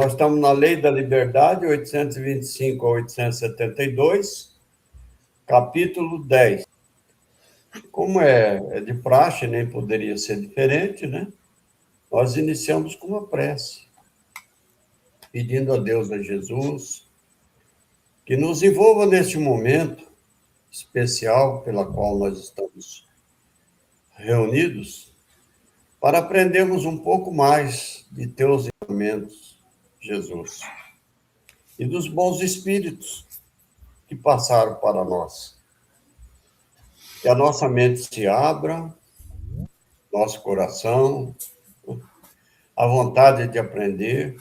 Nós estamos na Lei da Liberdade, 825 a 872, capítulo 10. Como é de praxe, nem poderia ser diferente, né? Nós iniciamos com uma prece, pedindo a Deus, a Jesus, que nos envolva neste momento especial pela qual nós estamos reunidos, para aprendermos um pouco mais de teus ensinamentos, Jesus, e dos bons espíritos que passaram para nós. Que a nossa mente se abra, nosso coração, a vontade de aprender,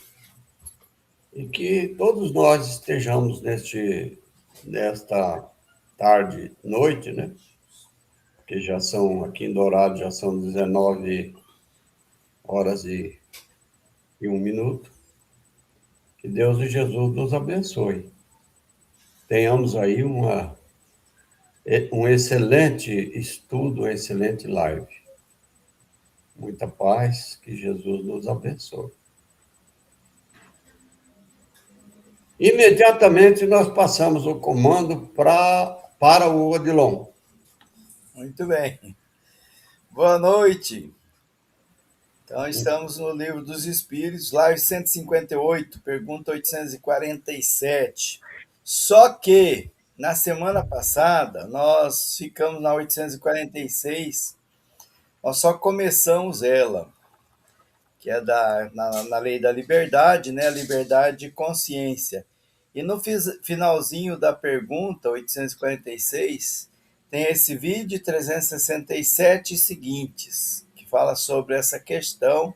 e que todos nós estejamos nesta tarde, noite, né? Que já são, aqui em Dourado, já são 19 horas e 1 minuto. Que Deus e Jesus nos abençoe. Tenhamos aí um excelente estudo, uma excelente live. Muita paz, que Jesus nos abençoe. Imediatamente nós passamos o comando para o Odilon. Muito bem. Boa noite. Então, estamos no Livro dos Espíritos, live 158, pergunta 847. Só que, na semana passada, nós ficamos na 846, nós só começamos ela, que é na Lei da Liberdade, né? A liberdade de consciência. E no finalzinho da pergunta 846, tem esse vídeo 367 seguintes, que fala sobre essa questão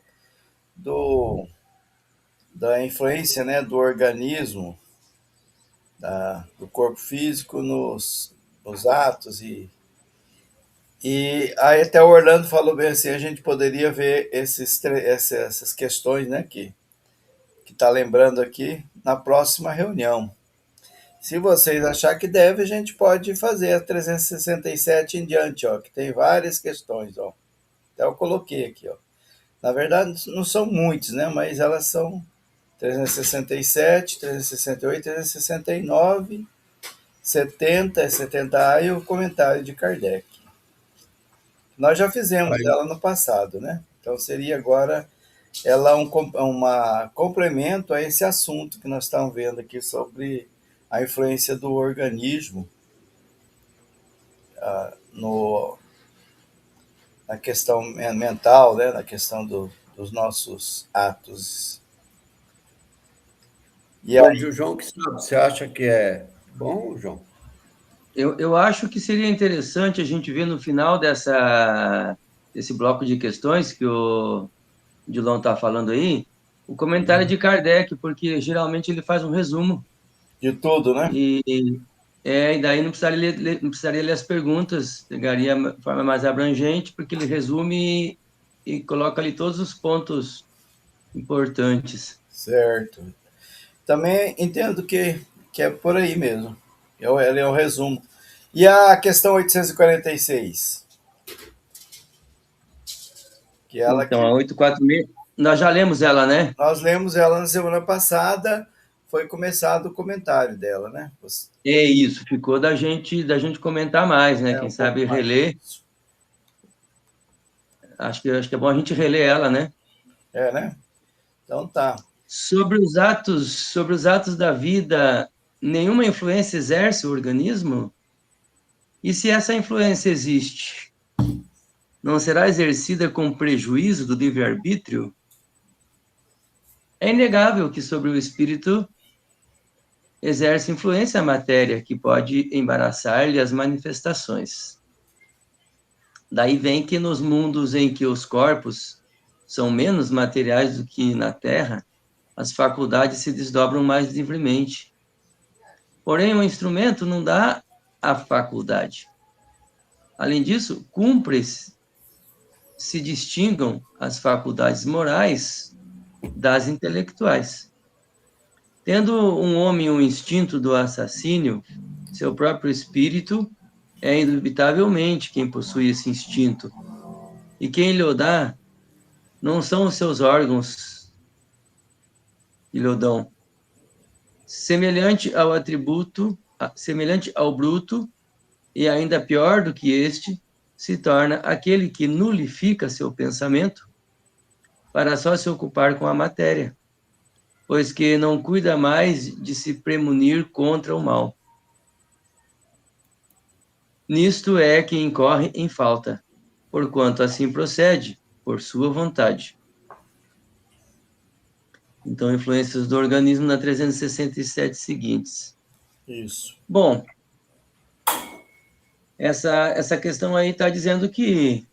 da influência, né, do organismo, do corpo físico nos atos. E aí até o Orlando falou bem assim, a gente poderia ver essas questões, né, que está lembrando aqui, na próxima reunião. Se vocês acharem que deve, a gente pode fazer a 367 em diante, ó, que tem várias questões, ó. Até eu coloquei aqui, ó. Na verdade, não são muitos, né, mas elas são 367, 368, 369, 70, 70A e o comentário de Kardec. Nós já fizemos ela no passado, né? Então seria agora ela um complemento a esse assunto que nós estamos vendo aqui sobre a influência do organismo na questão mental, né? Na questão dos nossos atos. E aí, o João que sabe, você acha que é bom, João? Eu acho que seria interessante a gente ver no final desse bloco de questões que o Dilon está falando aí, o comentário de Kardec, porque geralmente ele faz um resumo. De tudo, né? E daí não precisaria ler as perguntas, pegaria de forma mais abrangente, porque ele resume e coloca ali todos os pontos importantes. Certo. Também entendo que é por aí mesmo. Ele é o resumo. E a questão 846? Então, a 846, nós já lemos ela, né? Nós lemos ela na semana passada, foi começado o comentário dela, né? É isso, ficou da gente comentar mais, né? Quem sabe reler. Acho que é bom a gente reler ela, né? É, né? Então tá. Sobre os atos da vida, nenhuma influência exerce o organismo? E se essa influência existe, não será exercida com prejuízo do livre-arbítrio? É inegável que sobre o espírito exerce influência a matéria, que pode embaraçar-lhe as manifestações. Daí vem que nos mundos em que os corpos são menos materiais do que na Terra, as faculdades se desdobram mais livremente. Porém, o instrumento não dá a faculdade. Além disso, cumpre se distingam as faculdades morais das intelectuais. Tendo um homem o instinto do assassínio, seu próprio espírito é indubitavelmente quem possui esse instinto. E quem lhe o dá não são os seus órgãos que lhe dão. Semelhante ao bruto, e ainda pior do que este, se torna aquele que nulifica seu pensamento para só se ocupar com a matéria, pois que não cuida mais de se premunir contra o mal. Nisto é que incorre em falta, porquanto assim procede, por sua vontade. Então, influências do organismo na 367 seguintes. Isso. Bom, essa questão aí está dizendo que,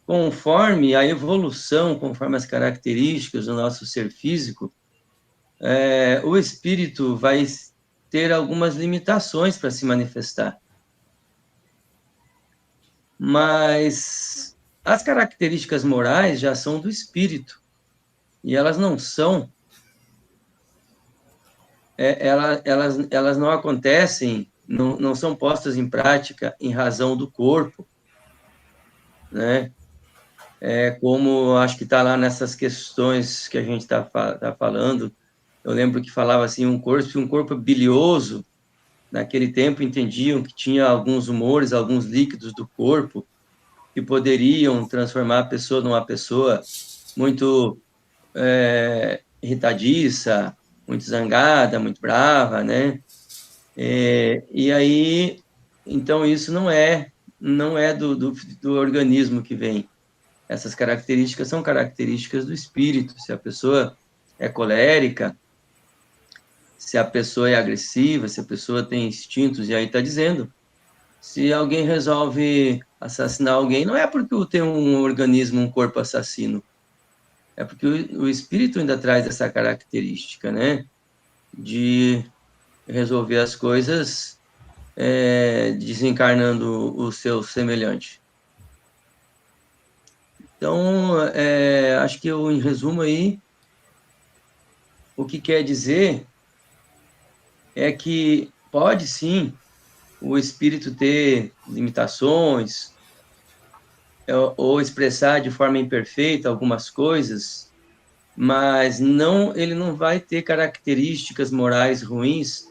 conforme a evolução, conforme as características do nosso ser físico, o espírito vai ter algumas limitações para se manifestar. Mas as características morais já são do espírito, e elas não são, elas não acontecem, não são postas em prática em razão do corpo, né? Como acho que está lá nessas questões que a gente tá falando. Eu lembro que falava assim, um corpo bilioso, naquele tempo entendiam que tinha alguns humores, alguns líquidos do corpo que poderiam transformar a pessoa numa pessoa muito irritadiça, muito zangada, muito brava, né? E aí, então isso não é do organismo que vem. Essas características são características do espírito. Se a pessoa é colérica, se a pessoa é agressiva, se a pessoa tem instintos, e aí está dizendo, se alguém resolve assassinar alguém, não é porque tem um organismo, um corpo assassino, é porque o espírito ainda traz essa característica, né, de resolver as coisas desencarnando o seu semelhante. Então, acho que eu, em resumo aí, o que quer dizer é que pode sim o espírito ter limitações ou expressar de forma imperfeita algumas coisas, mas ele não vai ter características morais ruins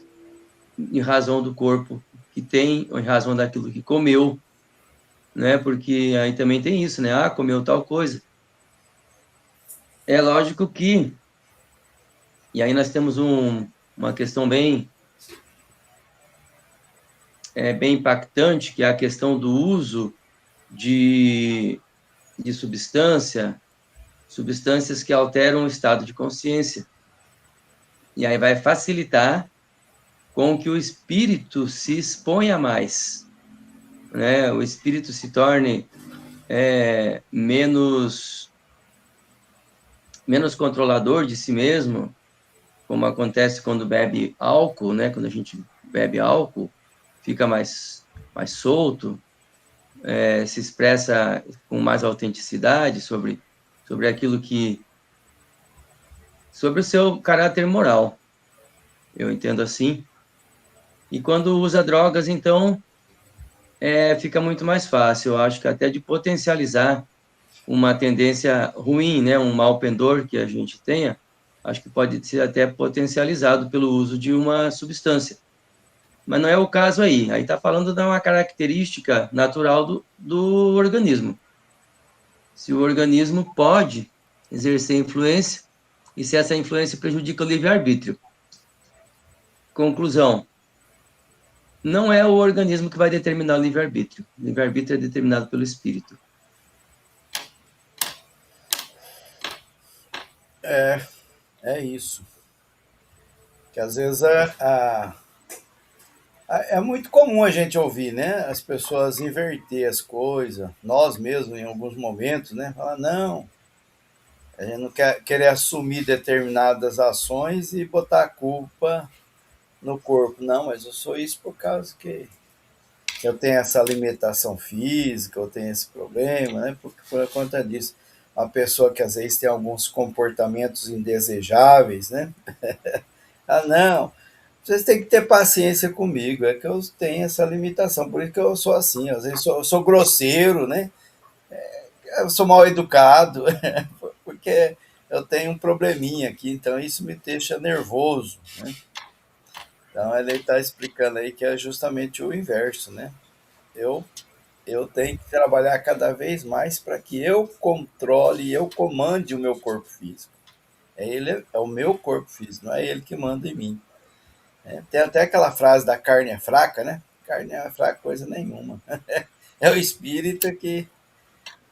em razão do corpo que tem, ou em razão daquilo que comeu, né? Porque aí também tem isso, né? Ah, comeu tal coisa. É lógico que, e aí nós temos uma questão bem impactante, que é a questão do uso de substâncias que alteram o estado de consciência. E aí vai facilitar com que o espírito se exponha mais, né? O espírito se torne menos controlador de si mesmo, como acontece quando bebe álcool, né? Quando a gente bebe álcool, fica mais solto, se expressa com mais autenticidade sobre aquilo sobre o seu caráter moral. Eu entendo assim. E quando usa drogas, então, fica muito mais fácil. Eu acho que até de potencializar uma tendência ruim, né? Um mal pendor que a gente tenha, acho que pode ser até potencializado pelo uso de uma substância. Mas não é o caso aí. Aí está falando de uma característica natural do organismo. Se o organismo pode exercer influência e se essa influência prejudica o livre-arbítrio. Conclusão. Não é o organismo que vai determinar o livre-arbítrio. O livre-arbítrio é determinado pelo espírito. É isso. Que às vezes é muito comum a gente ouvir, né? As pessoas inverter as coisas, nós mesmos em alguns momentos, né? Falar, não, a gente não quer querer assumir determinadas ações e botar a culpa no corpo. Não, mas eu sou isso por causa que eu tenho essa limitação física, eu tenho esse problema, né? Por conta disso. Uma pessoa que às vezes tem alguns comportamentos indesejáveis, né? Ah, não, vocês têm que ter paciência comigo, é que eu tenho essa limitação, por isso que eu sou assim, às vezes eu sou grosseiro, né? Eu sou mal educado, porque eu tenho um probleminha aqui, então isso me deixa nervoso, né? Então ele está explicando aí que é justamente o inverso, né? Eu, eu tenho que trabalhar cada vez mais para que eu controle e eu comande o meu corpo físico. É o meu corpo físico, não é ele que manda em mim. Tem até aquela frase da carne é fraca, né? Carne é fraca coisa nenhuma. É o espírito que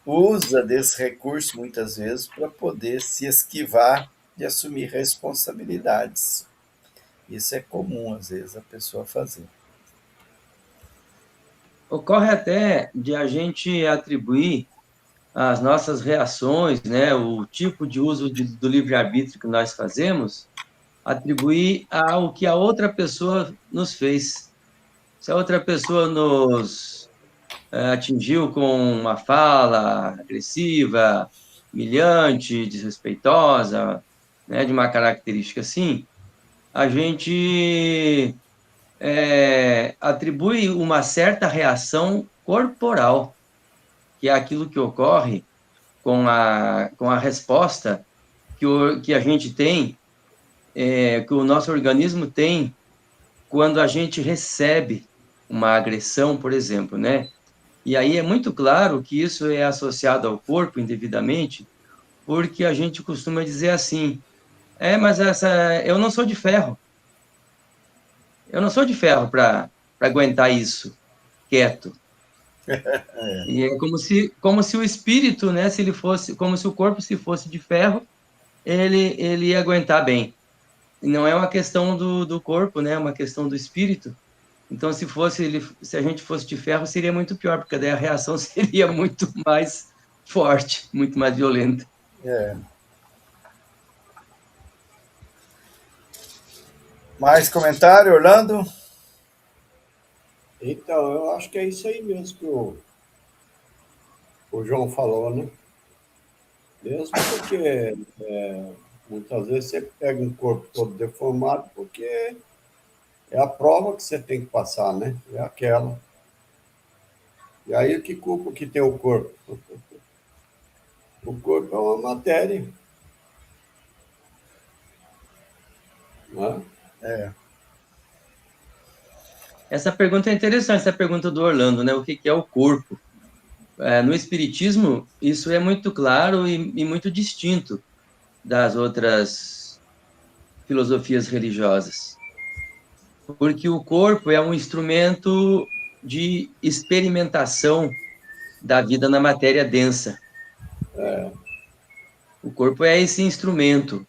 usa desse recurso muitas vezes para poder se esquivar de assumir responsabilidades. Isso é comum, às vezes, a pessoa fazer. Ocorre até de a gente atribuir as nossas reações, né, o tipo de uso do livre-arbítrio que nós fazemos, atribuir ao que a outra pessoa nos fez. Se a outra pessoa nos atingiu com uma fala agressiva, humilhante, desrespeitosa, né, de uma característica assim, a gente atribui uma certa reação corporal, que é aquilo que ocorre com a resposta que a gente tem, que o nosso organismo tem quando a gente recebe uma agressão, por exemplo, né? E aí é muito claro que isso é associado ao corpo indevidamente, porque a gente costuma dizer assim: mas eu não sou de ferro. Eu não sou de ferro para aguentar isso quieto. E é como se o espírito, né, se ele fosse, como se o corpo se fosse de ferro, ele ia aguentar bem. E não é uma questão do corpo, né, é uma questão do espírito. Então, se a gente fosse de ferro, seria muito pior, porque daí a reação seria muito mais forte, muito mais violenta. É. Mais comentário, Orlando? Então, eu acho que é isso aí mesmo que o João falou, né? Mesmo porque muitas vezes você pega um corpo todo deformado, porque é a prova que você tem que passar, né? É aquela. E aí, que culpa que tem o corpo? O corpo é uma matéria, né? É. Essa pergunta é interessante, essa pergunta do Orlando, né? O que é o corpo? No Espiritismo, isso é muito claro e muito distinto das outras filosofias religiosas, porque o corpo é um instrumento de experimentação da vida na matéria densa. O corpo é esse instrumento.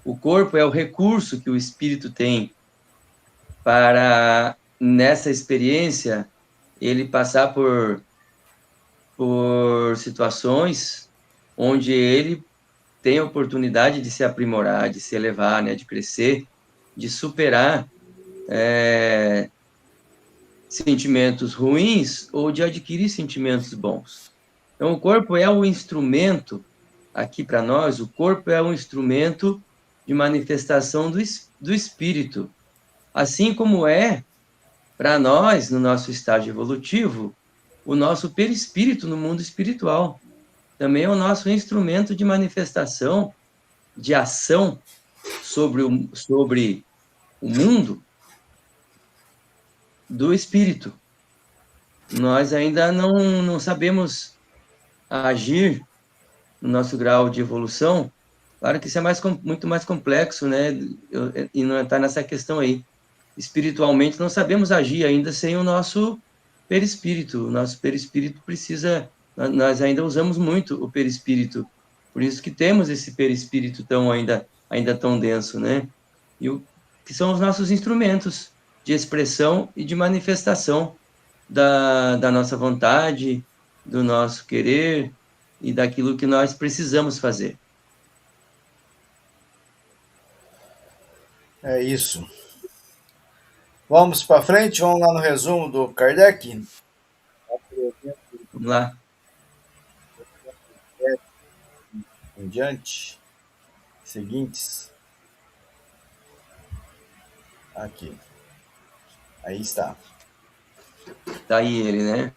O corpo é o recurso que o espírito tem para, nessa experiência, ele passar por situações onde ele tem a oportunidade de se aprimorar, de se elevar, né, de crescer, de superar sentimentos ruins ou de adquirir sentimentos bons. Então, o corpo é o instrumento, aqui para nós, o corpo é um instrumento de manifestação do espírito, assim como é para nós, no nosso estágio evolutivo, o nosso perispírito no mundo espiritual. Também é o nosso instrumento de manifestação, de ação sobre o mundo do espírito. Nós ainda não sabemos agir no nosso grau de evolução. Claro que isso é muito mais complexo, né? E não está nessa questão aí. Espiritualmente, não sabemos agir ainda sem o nosso perispírito. O nosso perispírito precisa. Nós ainda usamos muito o perispírito. Por isso que temos esse perispírito ainda tão denso, né? Que são os nossos instrumentos de expressão e de manifestação da nossa vontade, do nosso querer e daquilo que nós precisamos fazer. É isso. Vamos para frente, vamos lá no resumo do Kardec. Vamos lá. Em diante. Seguintes. Aqui. Aí está. Tá aí ele, né?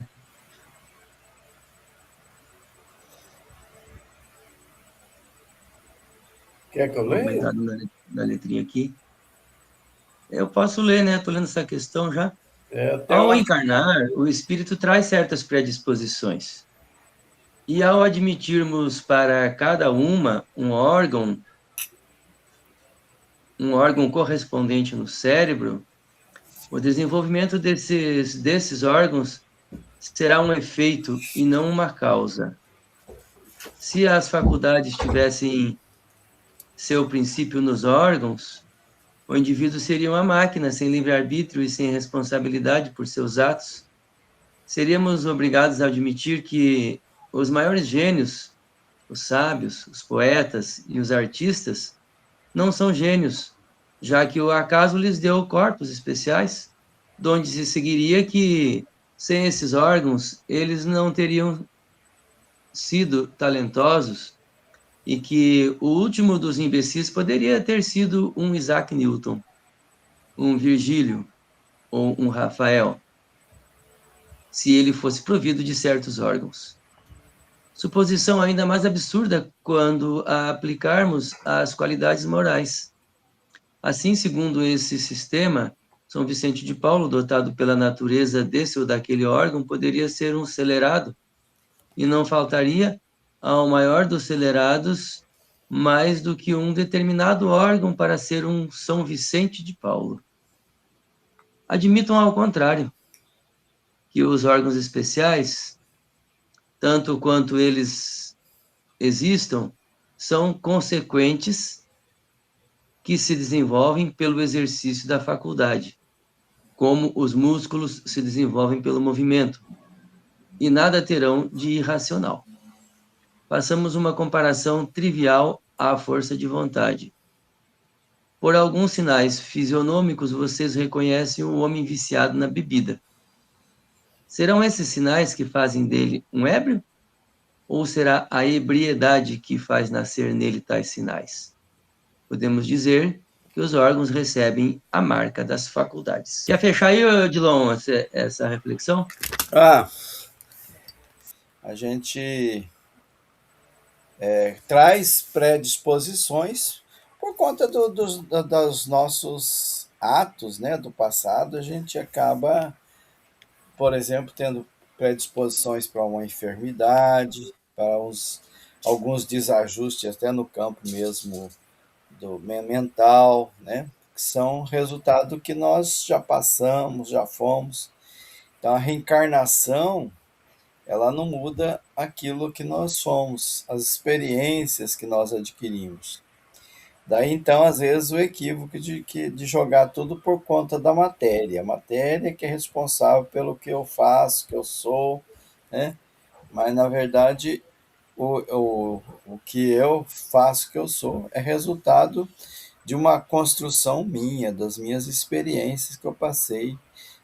Quer que eu leia? Obrigado na letrinha aqui. Eu posso ler, né? Estou lendo essa questão já. Até eu Ao acho. encarnar, o espírito traz certas predisposições. E ao admitirmos para cada uma um órgão correspondente no cérebro, o desenvolvimento desses órgãos será um efeito e não uma causa. Se as faculdades tivessem seu princípio nos órgãos, o indivíduo seria uma máquina sem livre-arbítrio e sem responsabilidade por seus atos. Seríamos obrigados a admitir que os maiores gênios, os sábios, os poetas e os artistas não são gênios, já que o acaso lhes deu corpos especiais, donde se seguiria que, sem esses órgãos, eles não teriam sido talentosos e que o último dos imbecis poderia ter sido um Isaac Newton, um Virgílio ou um Rafael, se ele fosse provido de certos órgãos. Suposição ainda mais absurda quando a aplicarmos às qualidades morais. Assim, segundo esse sistema, São Vicente de Paulo, dotado pela natureza desse ou daquele órgão, poderia ser um celerado, e não faltaria ao maior dos celerados mais do que um determinado órgão para ser um São Vicente de Paulo. Admitam ao contrário, que os órgãos especiais, tanto quanto eles existam, são consequentes que se desenvolvem pelo exercício da faculdade, como os músculos se desenvolvem pelo movimento, e nada terão de irracional. Passamos uma comparação trivial à força de vontade. Por alguns sinais fisionômicos, vocês reconhecem o homem viciado na bebida. Serão esses sinais que fazem dele um ébrio? Ou será a ebriedade que faz nascer nele tais sinais? Podemos dizer que os órgãos recebem a marca das faculdades. Quer fechar aí, Odilon, essa reflexão? A gente traz predisposições por conta dos nossos atos, né, do passado. A gente acaba, por exemplo, tendo predisposições para uma enfermidade, para alguns desajustes até no campo mesmo do mental, né? Que são resultado que nós já passamos, já fomos. Então a reencarnação, ela não muda aquilo que nós somos, as experiências que nós adquirimos. Daí então, às vezes, o equívoco de jogar tudo por conta da matéria. A matéria que é responsável pelo que eu faço, que eu sou, né? Mas, na verdade, o que eu faço, que eu sou, é resultado de uma construção minha, das minhas experiências que eu passei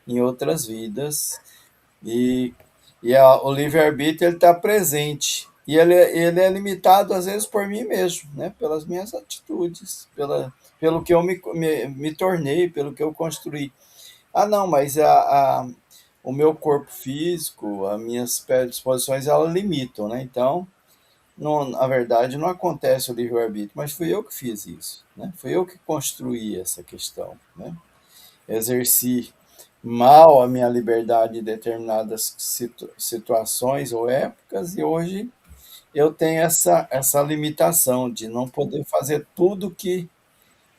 em outras vidas. E, o livre-arbítrio está presente. E ele é limitado, às vezes, por mim mesmo, né? Pelas minhas atitudes, pelo que eu me tornei, pelo que eu construí. Ah, não, mas o meu corpo físico, as minhas predisposições, elas limitam, né? Então, não, na verdade, não acontece o livre-arbítrio, mas fui eu que fiz isso, né? Fui eu que construí essa questão, né? Exerci mal a minha liberdade em determinadas situações ou épocas, e hoje eu tenho essa limitação de não poder fazer tudo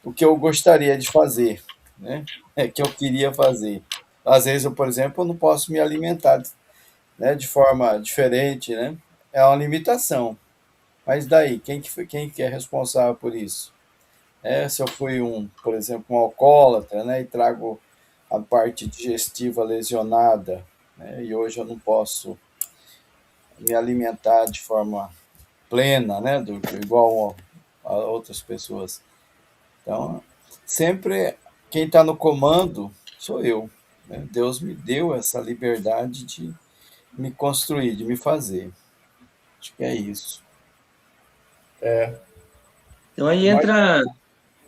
o que eu gostaria de fazer, né? Que eu queria fazer. Às vezes, eu, por exemplo, eu não posso me alimentar, né, de forma diferente, né? É uma limitação. Mas daí, quem que é responsável por isso? Se eu fui por exemplo, um alcoólatra, né, e trago a parte digestiva lesionada, né, e hoje eu não posso me alimentar de forma plena, né, igual a outras pessoas. Então, sempre quem está no comando sou eu, né? Deus me deu essa liberdade de me construir, de me fazer. Acho que é isso. Então É mais,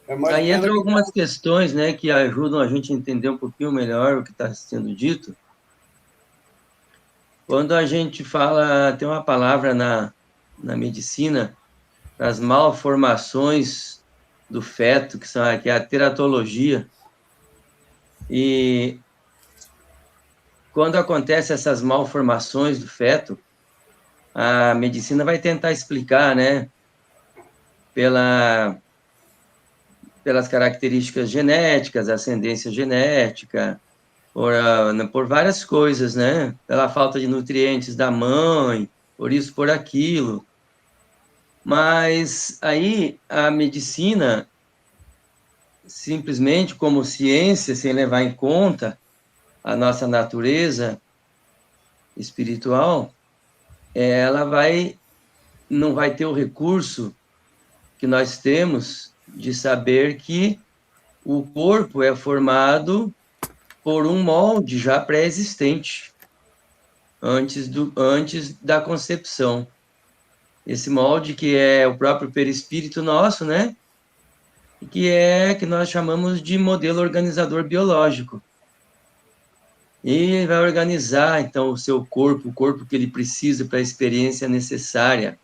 é mais ou aí menos entram aqui. algumas questões, né, que ajudam a gente a entender um pouquinho melhor o que está sendo dito. Quando a gente fala, tem uma palavra na medicina as malformações do feto, que é a teratologia. E quando acontecem essas malformações do feto, a medicina vai tentar explicar, né, pelas características genéticas, ascendência genética, por várias coisas, né? Pela falta de nutrientes da mãe, por isso, por aquilo. Mas aí a medicina, simplesmente como ciência, sem levar em conta a nossa natureza espiritual, ela não vai ter o recurso que nós temos de saber que o corpo é formado por um molde já pré-existente, antes da concepção. Esse molde que é o próprio perispírito nosso, né? E que nós chamamos de modelo organizador biológico. E vai organizar, então, o seu corpo, o corpo que ele precisa para a experiência necessária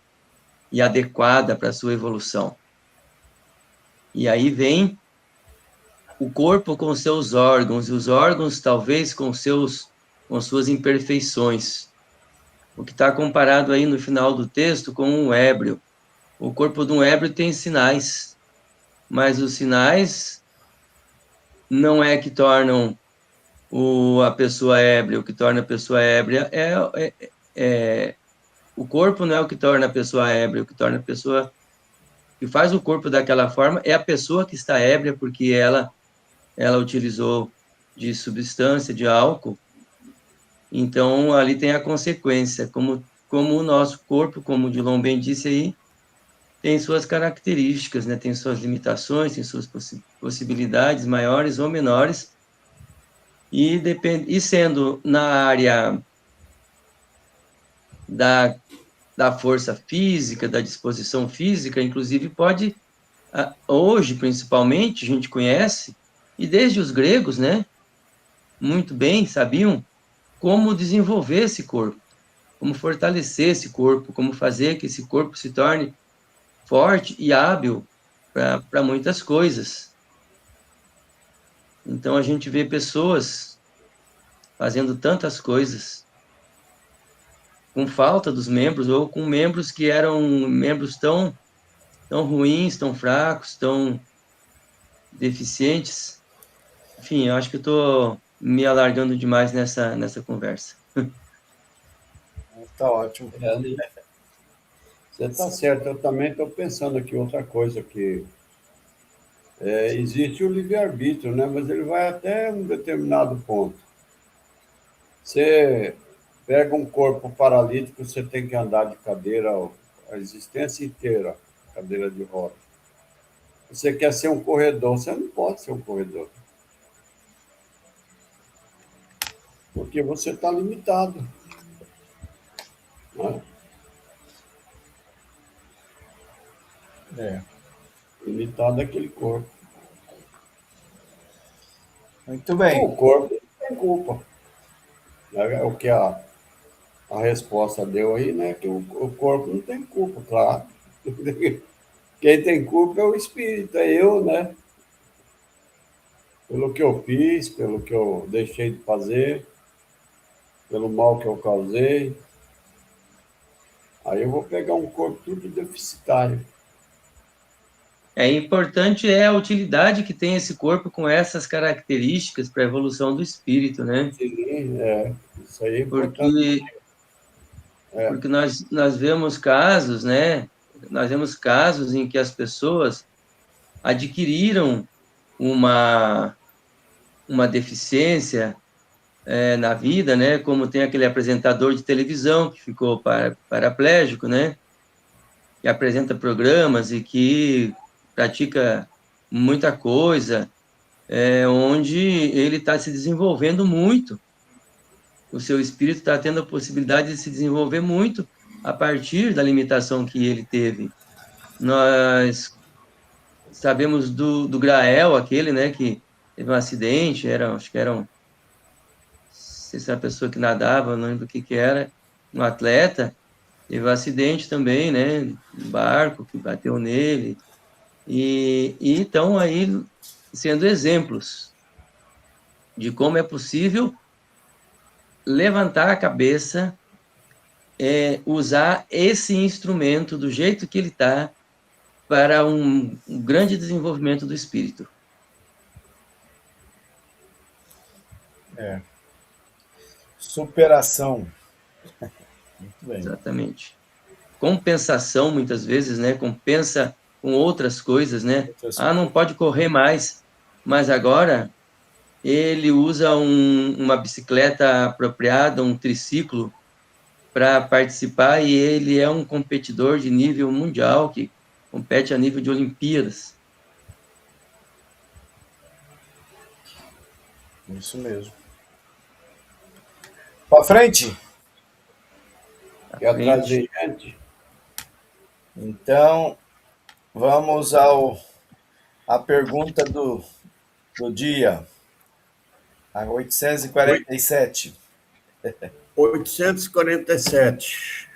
e adequada para a sua evolução. E aí vem o corpo com seus órgãos, e os órgãos talvez com suas imperfeições. O que está comparado aí no final do texto com um ébrio. O corpo de um ébrio tem sinais, mas os sinais não é que tornam a pessoa ébria. O que torna a pessoa ébria o corpo não é o que torna a pessoa ébria. O que torna a pessoa que faz o corpo daquela forma é a pessoa que está ébria, porque ela utilizou de substância, de álcool. Então, ali tem a consequência, como o nosso corpo, como o Dilon bem disse aí, tem suas características, né? Tem suas limitações, tem suas possibilidades maiores ou menores, e sendo na área da força física, da disposição física, inclusive pode, hoje principalmente, a gente conhece, e desde os gregos, né? Muito bem sabiam como desenvolver esse corpo, como fortalecer esse corpo, como fazer que esse corpo se torne forte e hábil para muitas coisas. Então a gente vê pessoas fazendo tantas coisas com falta dos membros, ou com membros que eram membros tão ruins, tão fracos, tão deficientes. Enfim, eu acho que eu estou me alargando demais nessa conversa. Tá ótimo. Você está certo, eu também estou pensando aqui outra coisa, que existe o livre-arbítrio, né? Mas ele vai até um determinado ponto. Você pega um corpo paralítico, você tem que andar de cadeira a existência inteira, cadeira de roda. Você quer ser um corredor, você não pode ser um corredor. Porque você está limitado. Né? Limitado àquele corpo. Muito bem. O corpo não tem culpa. É o que a resposta deu aí, né? Que o corpo não tem culpa, claro. Quem tem culpa é o espírito, é eu, né? Pelo que eu fiz, pelo que eu deixei de fazer, pelo mal que eu causei. Aí eu vou pegar um corpo tudo deficitário. Importante a utilidade que tem esse corpo com essas características para a evolução do espírito, né? Sim, isso aí é importante. Porque nós vemos casos, né? Nós vemos casos em que as pessoas adquiriram uma deficiência na vida, né? Como tem aquele apresentador de televisão que ficou paraplégico, né? Que apresenta programas e que pratica muita coisa, onde ele está se desenvolvendo muito. O seu espírito está tendo a possibilidade de se desenvolver muito a partir da limitação que ele teve. Nós sabemos do Grael, aquele, né, que teve um acidente, acho que era não sei se era uma pessoa que nadava, não lembro o que era, um atleta, Teve um acidente também, né? Um barco que bateu nele. E estão aí sendo exemplos de como é possível levantar a cabeça, usar esse instrumento do jeito que ele está para um grande desenvolvimento do espírito. Superação. Muito bem. Exatamente. Compensação, muitas vezes, né? Compensa com outras coisas, né? Não pode correr mais, mas agora ele usa uma bicicleta apropriada, um triciclo, para participar, e ele é um competidor de nível mundial, que compete a nível de Olimpíadas. Isso mesmo. Para frente. Quer trazer gente? Então, vamos à pergunta do dia. A 847. 847.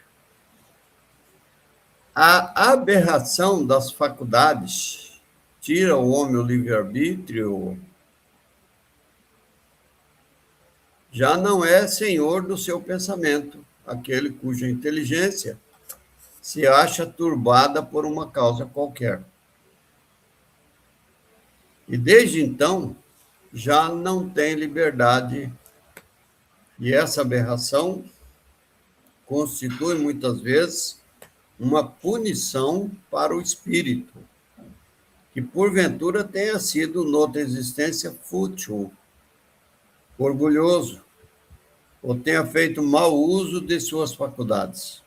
A aberração das faculdades tira o homem o livre-arbítrio, já não é senhor do seu pensamento, aquele cuja inteligência se acha turbada por uma causa qualquer. E desde então, já não tem liberdade, e essa aberração constitui muitas vezes uma punição para o espírito, que porventura tenha sido noutra existência fútil, orgulhoso, ou tenha feito mau uso de suas faculdades.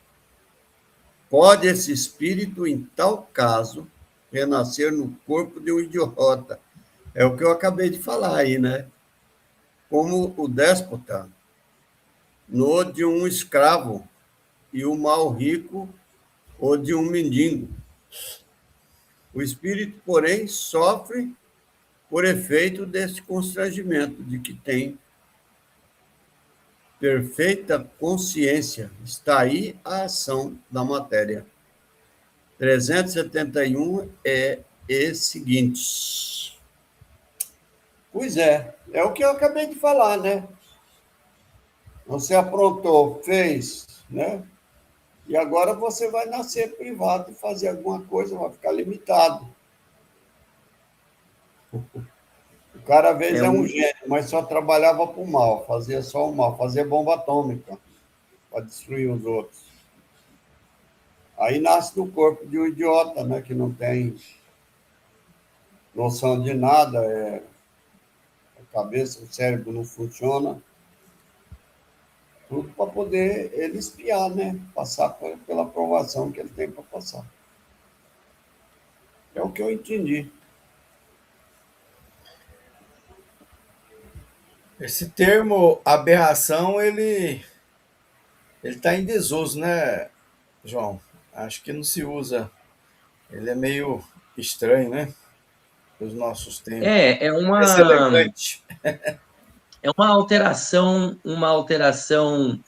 Pode esse espírito, em tal caso, renascer no corpo de um idiota. É o que eu acabei de falar aí, né? Como o déspota, no de um escravo, e o mal rico, ou de um mendigo. O espírito, porém, sofre por efeito deste constrangimento, de que tem perfeita consciência. Está aí a ação da matéria. 371 é e seguintes. Pois é o que eu acabei de falar, né? Você aprontou, fez, né? E agora você vai nascer privado e fazer alguma coisa, vai ficar limitado. O cara, às vezes, é um gênio, mas só trabalhava para o mal, fazia só o mal, fazia bomba atômica para destruir os outros. Aí nasce no corpo de um idiota, né, que não tem noção de nada, a cabeça, o cérebro não funciona. Tudo para poder ele espiar, né? Passar pela aprovação que ele tem para passar. É o que eu entendi. Esse termo aberração, ele está em desuso, né, João? Acho que não se usa. Ele é meio estranho, né? Os nossos tempos. É uma alteração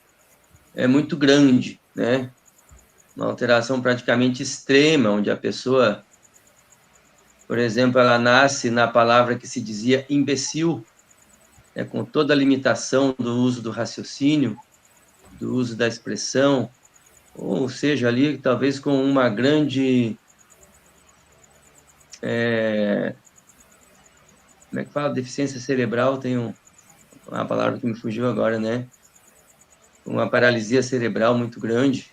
muito grande, né? Uma alteração praticamente extrema, onde a pessoa, por exemplo, ela nasce na palavra que se dizia imbecil, né, com toda a limitação do uso do raciocínio, do uso da expressão, ou seja, ali talvez com uma grande... como é que fala? Deficiência cerebral, tem uma palavra que me fugiu agora, né? Uma paralisia cerebral muito grande.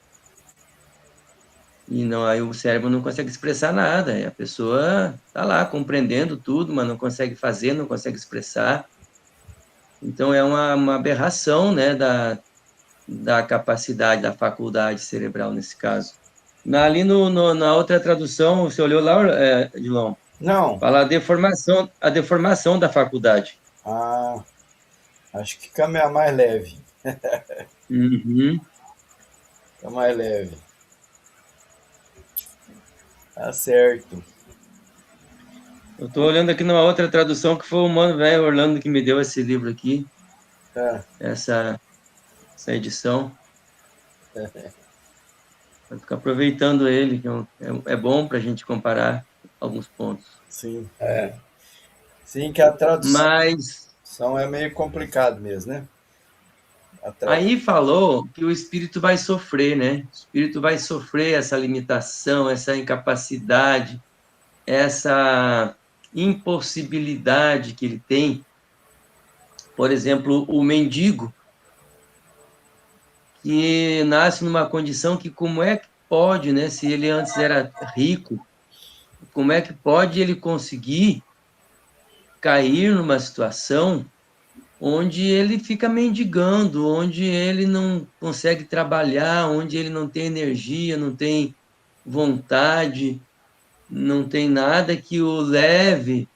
E não, aí o cérebro não consegue expressar nada. E a pessoa está lá compreendendo tudo, mas não consegue fazer, não consegue expressar. Então é uma aberração, né, da capacidade, da faculdade cerebral nesse caso. Ali na outra tradução, você olhou lá, Dilon? Não. Fala a deformação da faculdade. Acho que fica mais leve. Uhum. Fica mais leve. Tá certo. Eu estou olhando aqui numa outra tradução, que foi o mano velho Orlando que me deu esse livro aqui. Essa edição. Vai ficar aproveitando ele, que é bom para a gente comparar alguns pontos. Sim. É, Sim, que a tradução Mas é meio complicado mesmo, né? aí falou que o espírito vai sofrer, né? O espírito vai sofrer essa limitação, essa incapacidade, essa impossibilidade que ele tem. Por exemplo, o mendigo, que nasce numa condição que como é que pode, né? Se ele antes era rico, como é que pode ele conseguir cair numa situação onde ele fica mendigando, onde ele não consegue trabalhar, onde ele não tem energia, não tem vontade, não tem nada que o leve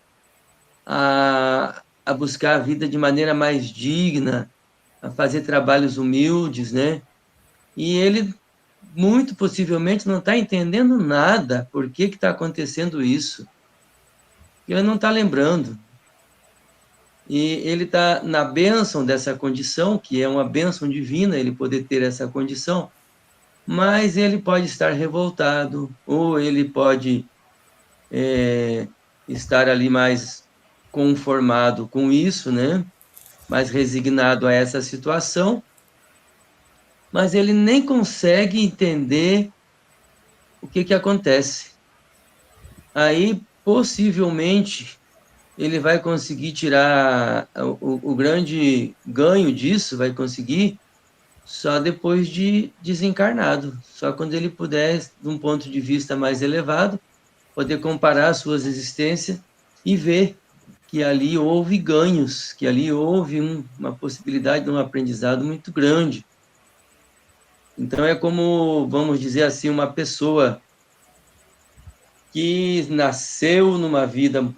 a buscar a vida de maneira mais digna, a fazer trabalhos humildes, né? E ele muito possivelmente não está entendendo nada, por que está acontecendo isso. Ele não está lembrando. E ele está na bênção dessa condição, que é uma bênção divina, ele poder ter essa condição, mas ele pode estar revoltado, ou ele pode estar ali mais conformado com isso, né? Mais resignado a essa situação, mas ele nem consegue entender o que acontece. Aí, possivelmente, ele vai conseguir tirar o grande ganho disso, vai conseguir só depois de desencarnado, só quando ele puder, de um ponto de vista mais elevado, poder comparar as suas existências e ver que ali houve ganhos, que ali houve uma possibilidade de um aprendizado muito grande. Então é como, vamos dizer assim, uma pessoa que nasceu numa vida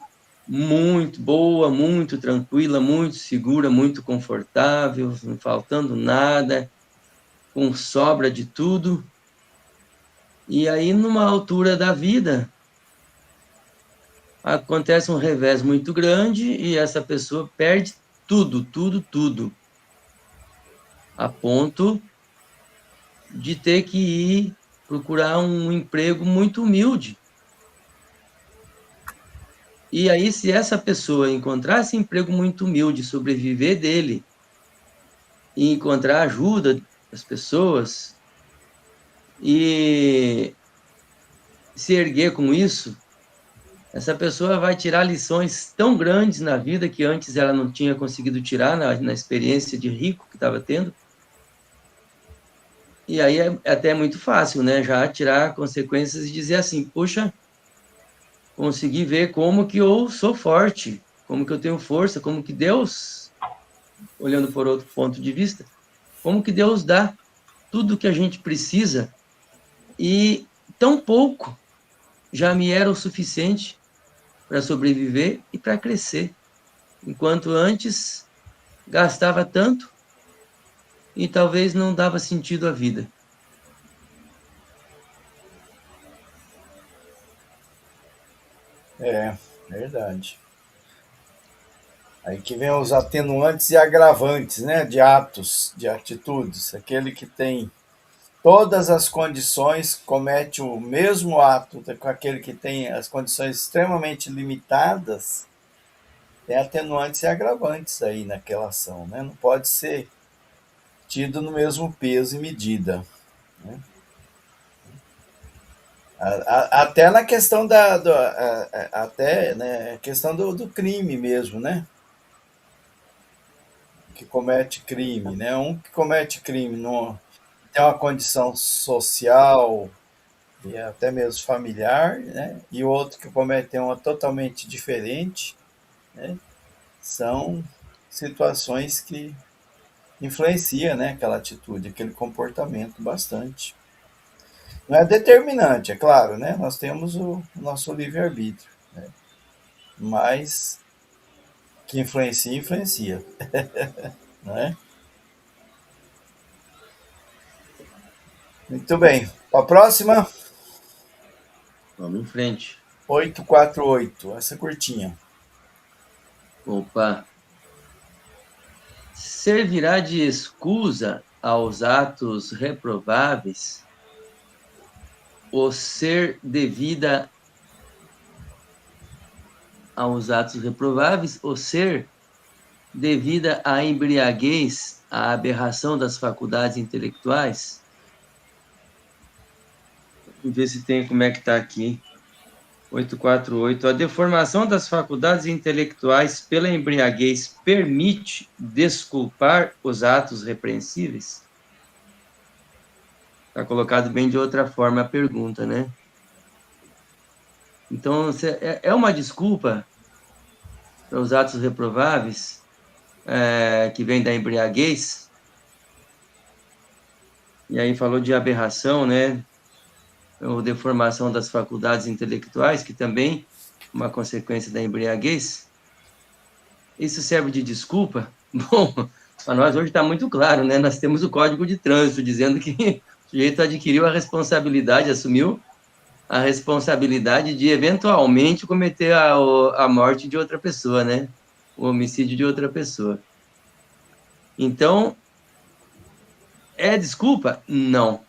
muito boa, muito tranquila, muito segura, muito confortável, não faltando nada, com sobra de tudo. E aí, numa altura da vida, acontece um revés muito grande e essa pessoa perde tudo, tudo, tudo, a ponto de ter que ir procurar um emprego muito humilde. E aí, se essa pessoa encontrar esse emprego muito humilde, sobreviver dele, e encontrar ajuda das pessoas, e se erguer com isso, essa pessoa vai tirar lições tão grandes na vida que antes ela não tinha conseguido tirar na experiência de rico que estava tendo. E aí é até muito fácil, né? Já tirar consequências e dizer assim, puxa, consegui ver como que eu sou forte, como que eu tenho força, como que Deus, olhando por outro ponto de vista, como que Deus dá tudo que a gente precisa e tão pouco já me era o suficiente para sobreviver e para crescer. Enquanto antes gastava tanto e talvez não dava sentido à vida. é verdade. Aí que vem os atenuantes e agravantes, né, de atos, de atitudes. Aquele que tem todas as condições comete o mesmo ato com aquele que tem as condições extremamente limitadas. Tem atenuantes e agravantes aí naquela ação, né? Não pode ser tido no mesmo peso e medida, né? Até na questão até, né, questão do crime mesmo, né? Que comete crime, né? Um que comete crime tem uma condição social e até mesmo familiar, né? E o outro que comete uma totalmente diferente, né? São situações que influenciam, né, aquela atitude, aquele comportamento bastante. Não é determinante, é claro, né? Nós temos o nosso livre-arbítrio, né? Mas que influencia, influencia, né? Muito bem. A próxima, Vamos em frente. 848, essa curtinha. Opa! Servirá de escusa aos atos reprováveis o ser devida aos atos reprováveis, o ser devida à embriaguez, à aberração das faculdades intelectuais. Vamos ver se tem como é que está aqui. 848. A deformação das faculdades intelectuais pela embriaguez permite desculpar os atos repreensíveis? Está colocado bem de outra forma a pergunta, né? Então, é uma desculpa para os atos reprováveis que vem da embriaguez? E aí falou de aberração, né? Ou deformação das faculdades intelectuais, que também é uma consequência da embriaguez. Isso serve de desculpa? Bom, para nós hoje está muito claro, né? Nós temos o Código de Trânsito dizendo que o sujeito adquiriu a responsabilidade, assumiu a responsabilidade de eventualmente cometer a morte de outra pessoa, né? O homicídio de outra pessoa. Então, é desculpa? Não.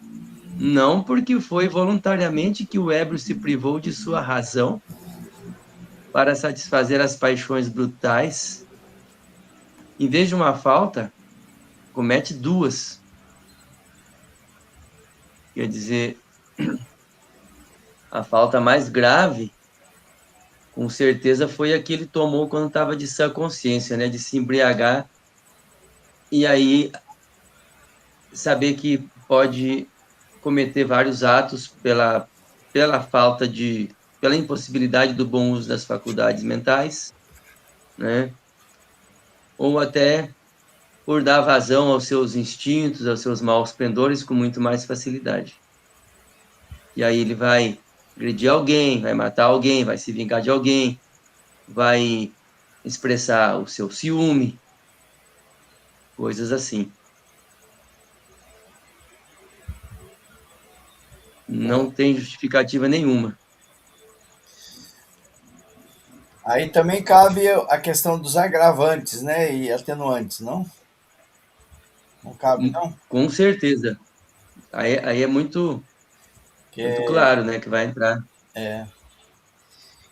Não, porque foi voluntariamente que o ébrio se privou de sua razão para satisfazer as paixões brutais. Em vez de uma falta, comete duas. Quer dizer, a falta mais grave, com certeza, foi a que ele tomou quando estava de sã consciência, né? De se embriagar e aí saber que pode cometer vários atos pela pela impossibilidade do bom uso das faculdades mentais, né? Ou até por dar vazão aos seus instintos, aos seus maus pendores com muito mais facilidade. E aí ele vai agredir alguém, vai matar alguém, vai se vingar de alguém, vai expressar o seu ciúme, coisas assim. Não tem justificativa nenhuma. Aí também cabe a questão dos agravantes, né? E atenuantes, não? Não cabe, não? Com certeza. Aí é muito Que, claro, né, que vai entrar.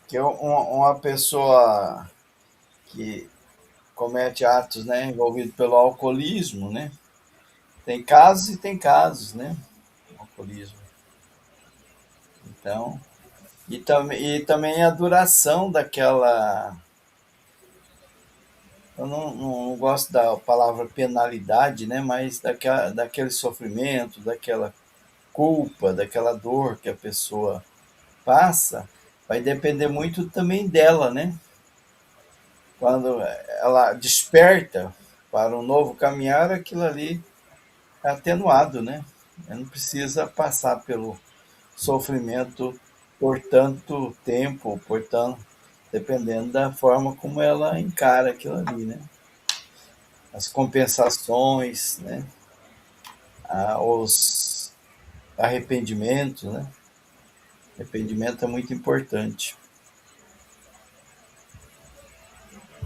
que uma pessoa que comete atos, né, envolvido pelo alcoolismo, né? Tem casos e tem casos, né? Alcoolismo. Então, e também a duração daquela. Eu não gosto da palavra penalidade, né? Mas daquele sofrimento, daquela culpa, daquela dor que a pessoa passa, vai depender muito também dela, né? Quando ela desperta para um novo caminhar, aquilo ali é atenuado, né? Ela não precisa passar pelo sofrimento por tanto tempo, portanto, dependendo da forma como ela encara aquilo ali, né? As compensações, né? Os arrependimentos, né? Arrependimento é muito importante.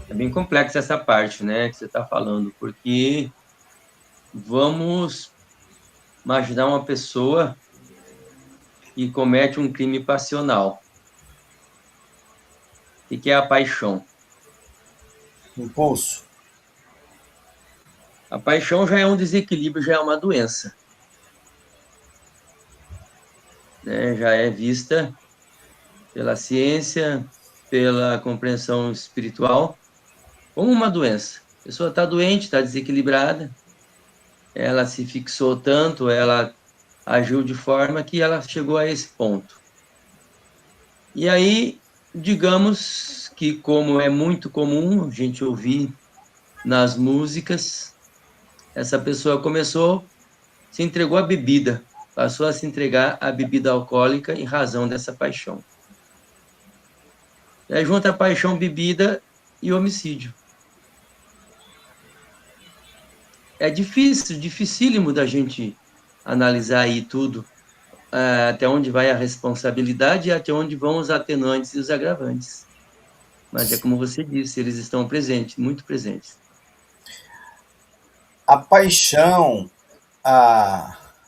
É bem complexa essa parte, né, que você está falando, porque vamos imaginar uma pessoa que comete um crime passional. O que é a paixão? Impulso. A paixão já é um desequilíbrio, já é uma doença, né? Já é vista pela ciência, pela compreensão espiritual, como uma doença. A pessoa está doente, está desequilibrada, ela se fixou tanto, ela agiu de forma que ela chegou a esse ponto. E aí, digamos que, como é muito comum a gente ouvir nas músicas, essa pessoa começou, se entregou à bebida, passou a se entregar à bebida alcoólica em razão dessa paixão. E aí junta a paixão, bebida e homicídio. É difícil, dificílimo da gente analisar aí tudo, até onde vai a responsabilidade e até onde vão os atenuantes e os agravantes. Mas é como você disse, eles estão presentes, muito presentes. A paixão,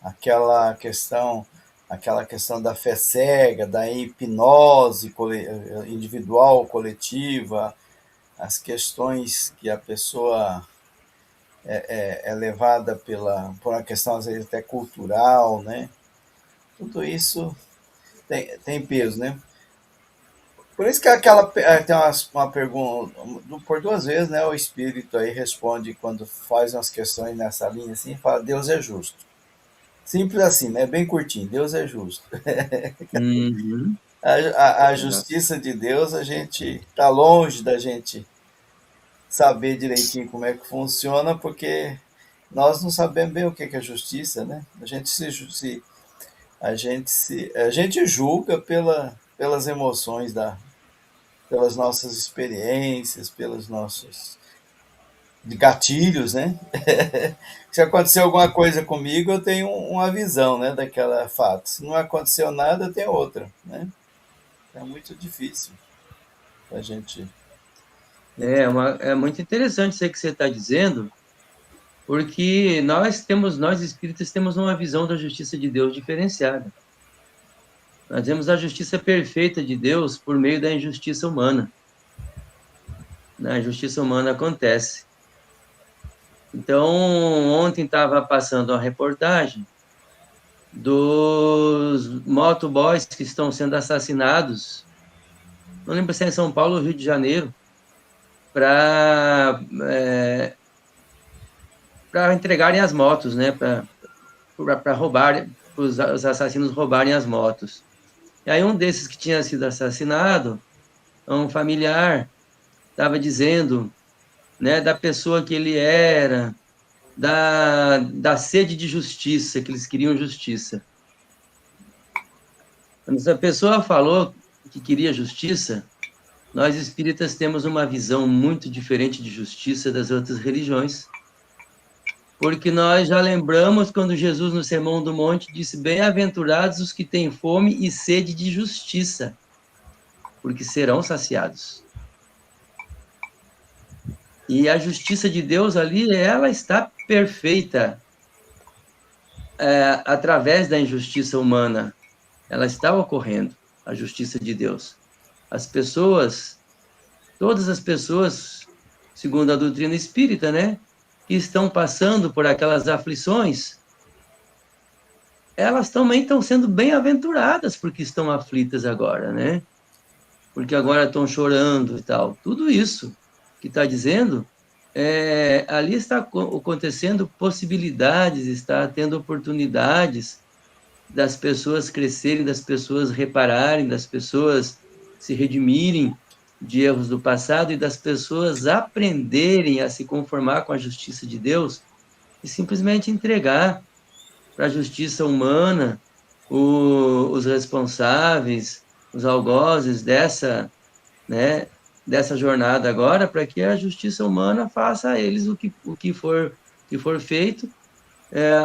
aquela questão aquela questão da fé cega, da hipnose individual, coletiva, as questões que a pessoa é levada por uma questão, às vezes, até cultural, né? Tudo isso tem peso, né? Por isso que tem uma pergunta, por duas vezes, né? O Espírito aí responde quando faz umas questões nessa linha assim, fala, Deus é justo. Simples assim, né? Bem curtinho, Deus é justo. Uhum. A Exato. justiça de Deus, a gente está longe da gente saber direitinho como é que funciona, porque nós não sabemos bem o que é justiça, né? A gente julga pelas emoções pelas nossas experiências, pelos nossos gatilhos, né? Se aconteceu alguma coisa comigo, eu tenho uma visão, né, daquela fato. Se não aconteceu nada, eu tenho outra, né? É muito difícil a gente É muito interessante isso aí que você está dizendo, porque nós espíritas temos uma visão da justiça de Deus diferenciada. Nós vemos a justiça perfeita de Deus por meio da injustiça humana. A justiça humana acontece. Então, ontem estava passando uma reportagem dos motoboys que estão sendo assassinados, não lembro se é em São Paulo ou Rio de Janeiro, para entregarem as motos, né? Para roubar, para os assassinos roubarem as motos. E aí um desses que tinha sido assassinado, um familiar, estava dizendo, né, da pessoa que ele era, da sede de justiça, que eles queriam justiça. Quando essa pessoa falou que queria justiça, nós espíritas temos uma visão muito diferente de justiça das outras religiões, porque nós já lembramos quando Jesus, no Sermão do Monte, disse: bem-aventurados os que têm fome e sede de justiça, porque serão saciados. E a justiça de Deus ali, ela está perfeita através da injustiça humana. Ela está ocorrendo, a justiça de Deus. As pessoas, todas as pessoas, segundo a doutrina espírita, né, que estão passando por aquelas aflições, elas também estão sendo bem-aventuradas porque estão aflitas agora, né? Porque agora estão chorando e tal. Tudo isso que está dizendo, ali está acontecendo possibilidades, está tendo oportunidades das pessoas crescerem, das pessoas repararem, das pessoas se redimirem de erros do passado e das pessoas aprenderem a se conformar com a justiça de Deus e simplesmente entregar para a justiça humana os responsáveis, os algozes né, dessa jornada agora, para que a justiça humana faça a eles que for feito,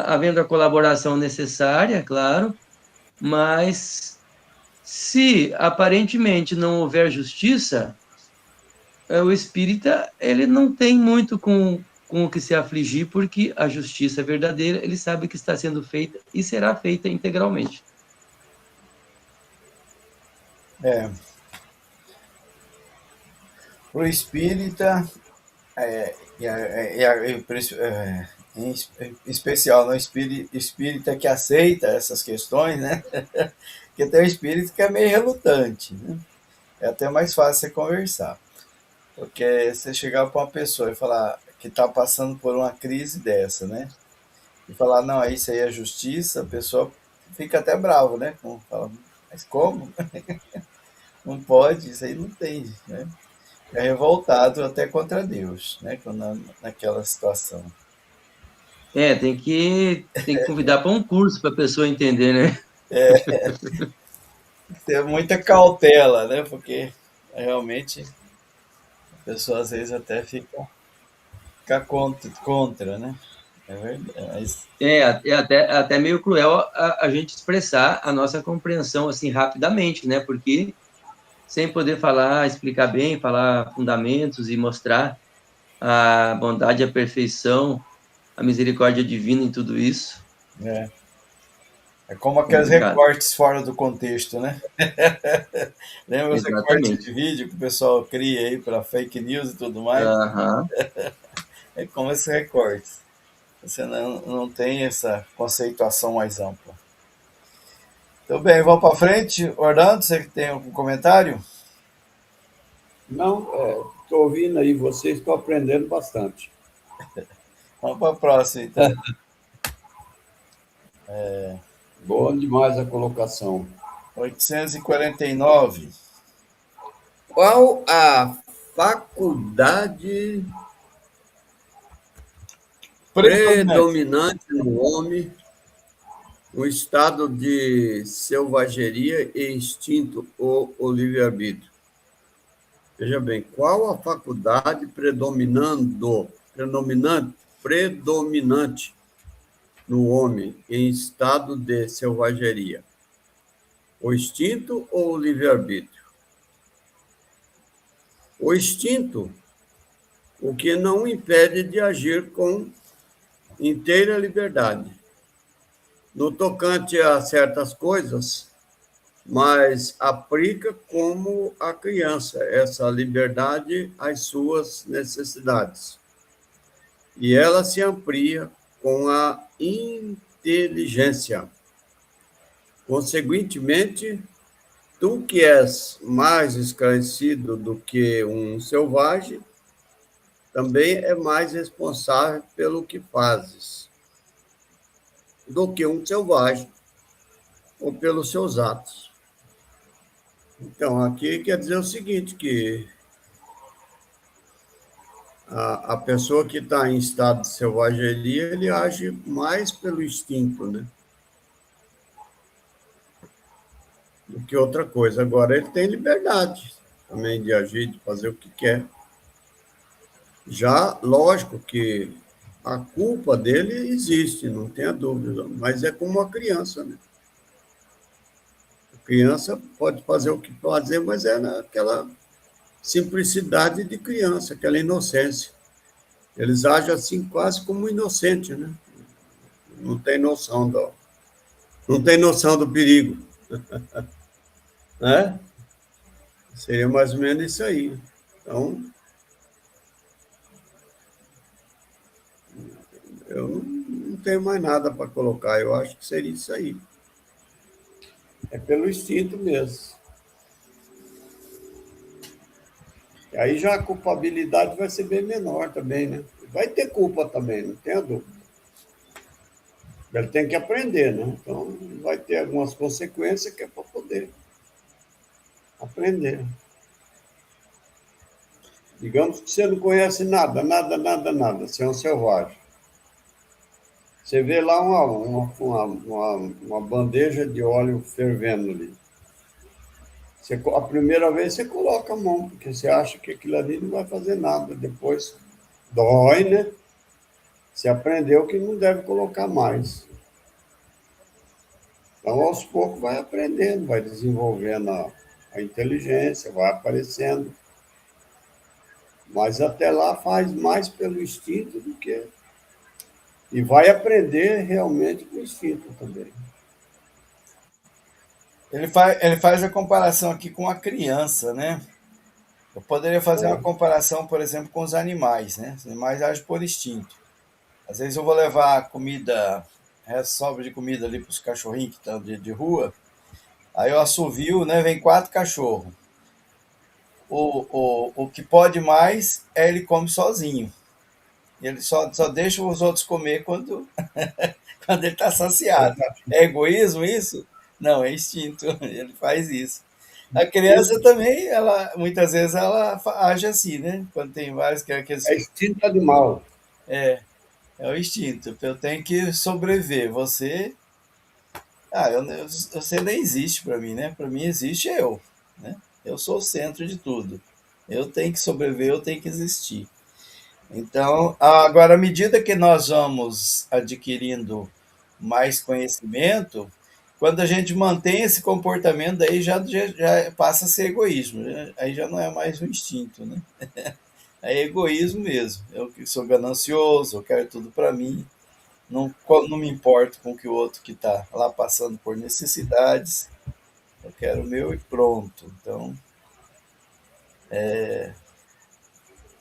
havendo a colaboração necessária, claro, mas se aparentemente não houver justiça, o espírita ele não tem muito com o que se afligir, porque a justiça verdadeira ele sabe que está sendo feita e será feita integralmente. é, pro espírita, em especial no espírita que aceita essas questões, né? Porque tem um espírito que é meio relutante, né? É até mais fácil você conversar. Porque você chegar para uma pessoa e falar que está passando por uma crise dessa, né? E falar, não, isso aí é justiça, a pessoa fica até bravo, né? Fala, mas como? Não pode, isso aí não tem, né? É revoltado até contra Deus, né? Naquela situação. Tem que convidar para um curso para a pessoa entender, né? Ter muita cautela, né? Porque realmente a pessoa às vezes até fica contra, né? É verdade. Até meio cruel a gente expressar a nossa compreensão assim rapidamente, né? Porque sem poder falar, explicar bem, falar fundamentos e mostrar a bondade, a perfeição, a misericórdia divina em tudo isso. É. É como aqueles Complicado. recortes fora do contexto, né? Lembra os recortes Exatamente. de vídeo que o pessoal cria aí para fake news e tudo mais? Aham. É como esses recortes. Você não tem essa conceituação mais ampla. Então, bem, vamos para frente. Orlando, você tem algum comentário? Não, estou ouvindo aí vocês, estou aprendendo bastante. Vamos para a próxima, então. Boa demais a colocação. 849. Qual a faculdade predominante no homem, no estado de selvageria e instinto ou livre-arbítrio? Veja bem, qual a faculdade predominante no homem em estado de selvageria? O instinto ou o livre-arbítrio? O instinto, o que não impede de agir com inteira liberdade. No tocante a certas coisas, mas aplica como a criança essa liberdade às suas necessidades. E ela se amplia com a inteligência. Consequentemente, tu que és mais esclarecido do que um selvagem, também é mais responsável pelo que fazes do que um selvagem ou pelos seus atos. Então, aqui quer dizer o seguinte, que a pessoa que está em estado de selvageria, ele age mais pelo instinto, né? Do que outra coisa. Agora, ele tem liberdade também de agir, de fazer o que quer. Já, lógico que a culpa dele existe, não tenha dúvida, mas é como uma criança, né? A criança pode fazer o que fazer, mas é naquela simplicidade de criança, aquela inocência. Eles agem assim quase como inocente, né? Não tem noção do perigo, né? Seria mais ou menos isso aí. Então, eu não tenho mais nada para colocar. Eu acho que seria isso aí. É pelo instinto mesmo. E aí já a culpabilidade vai ser bem menor também, né? Vai ter culpa também, não tenha dúvida. Ele tem que aprender, né? Então, vai ter algumas consequências que é para poder aprender. Digamos que você não conhece nada, você é um selvagem. Você vê lá uma bandeja de óleo fervendo ali. A primeira vez você coloca a mão, porque você acha que aquilo ali não vai fazer nada. Depois dói, né? Você aprendeu que não deve colocar mais. Então, aos poucos, vai aprendendo, vai desenvolvendo a inteligência, vai aparecendo. Mas até lá faz mais pelo instinto do que. E vai aprender realmente com o instinto também. Ele faz a comparação aqui com a criança, né? Eu poderia fazer uma comparação, por exemplo, com os animais, né? Os animais agem por instinto. Às vezes eu vou levar comida, sobra de comida ali para os cachorrinhos que estão de rua, aí eu assovio, né? Vem 4 cachorros. O que pode mais é ele come sozinho. Ele só deixa os outros comer quando, quando ele está saciado. É egoísmo isso? Não, é instinto. Ele faz isso. A criança também, ela muitas vezes ela age assim, né? Quando tem vários que é aqueles É instinto animal. é o instinto. Eu tenho que sobreviver. Você nem existe para mim, né? Para mim existe eu, né? Eu sou o centro de tudo. Eu tenho que sobreviver, eu tenho que existir. Então, agora, à medida que nós vamos adquirindo mais conhecimento, quando a gente mantém esse comportamento, daí já passa a ser egoísmo, né? Aí já não é mais um instinto, né? É egoísmo mesmo. Eu que sou ganancioso, eu quero tudo para mim. não me importo com que o outro que está lá passando por necessidades, eu quero o meu e pronto. Então,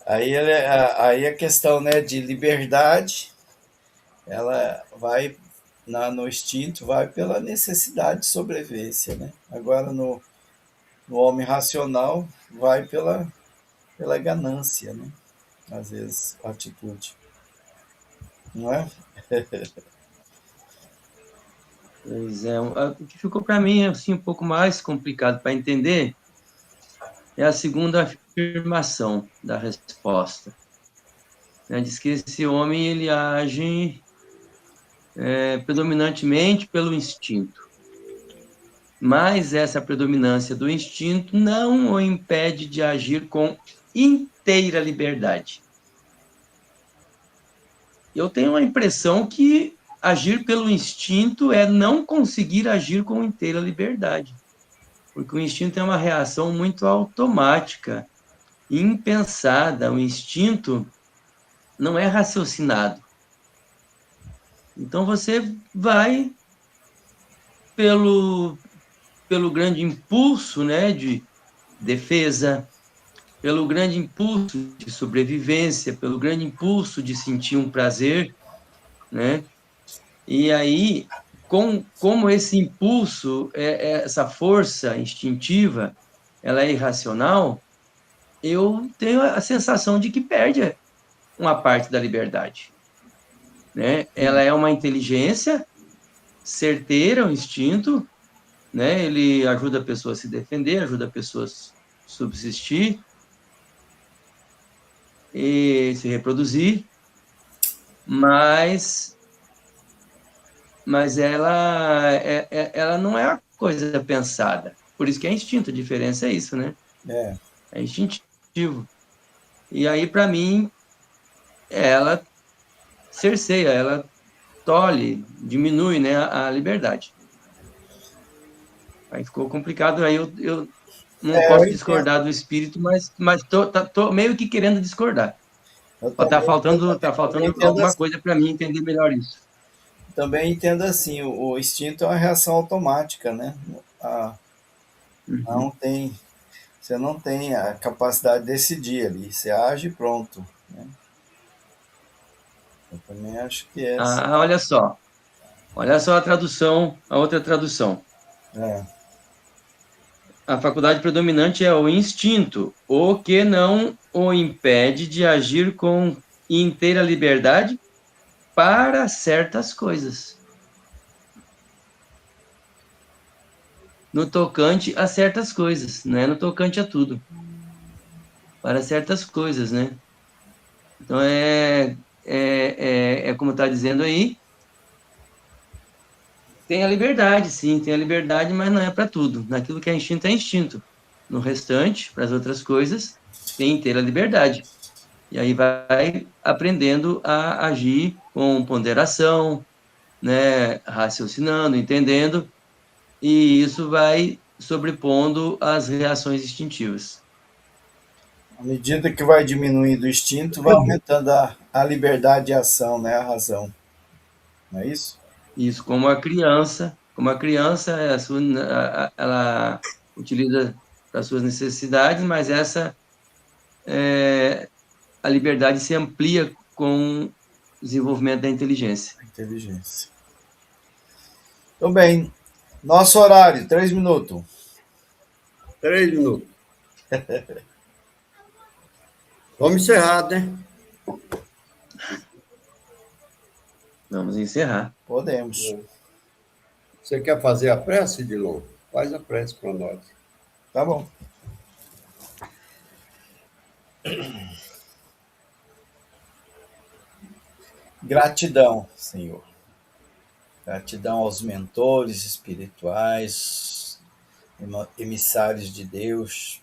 aí a questão, né, de liberdade, ela vai no instinto, vai pela necessidade de sobrevivência, né? Agora no homem racional vai pela ganância, né? Às vezes a atitude, não é? Pois é, o que ficou para mim assim um pouco mais complicado para entender é a segunda afirmação da resposta, né? Diz que esse homem ele age predominantemente pelo instinto, mas essa predominância do instinto não o impede de agir com inteira liberdade. Eu tenho a impressão que agir pelo instinto é não conseguir agir com inteira liberdade, porque o instinto é uma reação muito automática, impensada. O instinto não é raciocinado. Então você vai pelo grande impulso, né, de defesa, pelo grande impulso de sobrevivência, pelo grande impulso de sentir um prazer, né? E aí, como esse impulso, essa força instintiva, ela é irracional, eu tenho a sensação de que perde uma parte da liberdade, né? Ela é uma inteligência certeira, um instinto, né? Ele ajuda a pessoa a se defender, ajuda a pessoa a subsistir e se reproduzir, mas ela não é a coisa pensada. Por isso que é instinto, a diferença é isso, né? É. É instintivo. E aí, para mim, ela cerceia, ela tolhe, diminui, né, a liberdade. Aí ficou complicado, aí eu não Eu posso entendo. discordar do espírito, mas tô meio que querendo discordar. Eu Tá também, eu faltando, também, tá também faltando entendo alguma assim. coisa para mim entender melhor isso. Também entendo assim, o instinto é uma reação automática, né? Ah, Uhum. não tem, você não tem a capacidade de decidir ali, você age e pronto, né? Eu também acho que é assim. Olha só a tradução, a outra tradução. É, A faculdade predominante é o instinto, o que não o impede de agir com inteira liberdade para certas coisas. No tocante a certas coisas, não é no tocante a tudo. Para certas coisas, né? Então, como está dizendo aí, tem a liberdade, sim, tem a liberdade, mas não é para tudo. Naquilo que é instinto. No restante, para as outras coisas, tem inteira liberdade. E aí vai aprendendo a agir com ponderação, né, raciocinando, entendendo, e isso vai sobrepondo as reações instintivas. à medida que vai diminuindo o instinto, vai aumentando a liberdade de ação, né? A razão, não é isso? Isso, como a criança, ela utiliza para suas necessidades, mas a liberdade se amplia com o desenvolvimento da inteligência. A inteligência. Então, bem, nosso horário, 3 minutos. 3 minutos. Vamos encerrar, né? Vamos encerrar. Podemos. Você quer fazer a prece, Dilon? Faz a prece para nós. Tá bom. Gratidão, Senhor. Gratidão aos mentores espirituais, emissários de Deus.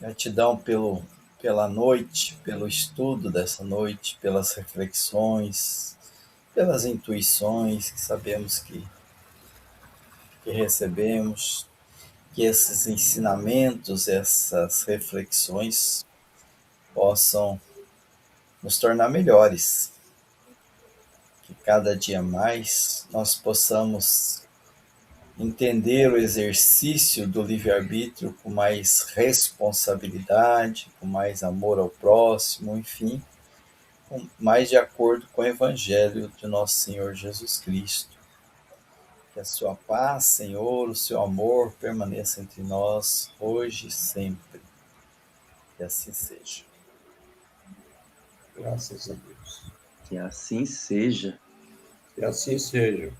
Gratidão pela noite, pelo estudo dessa noite, pelas reflexões, pelas intuições que sabemos que recebemos, que esses ensinamentos, essas reflexões possam nos tornar melhores. Que cada dia mais nós possamos entender o exercício do livre-arbítrio com mais responsabilidade, com mais amor ao próximo, enfim, mais de acordo com o Evangelho de nosso Senhor Jesus Cristo. Que a sua paz, Senhor, o seu amor permaneça entre nós, hoje e sempre. Que assim seja. Graças a Deus. Que assim seja. Que assim seja.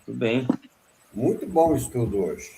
Tudo bem. Muito bom o estudo hoje.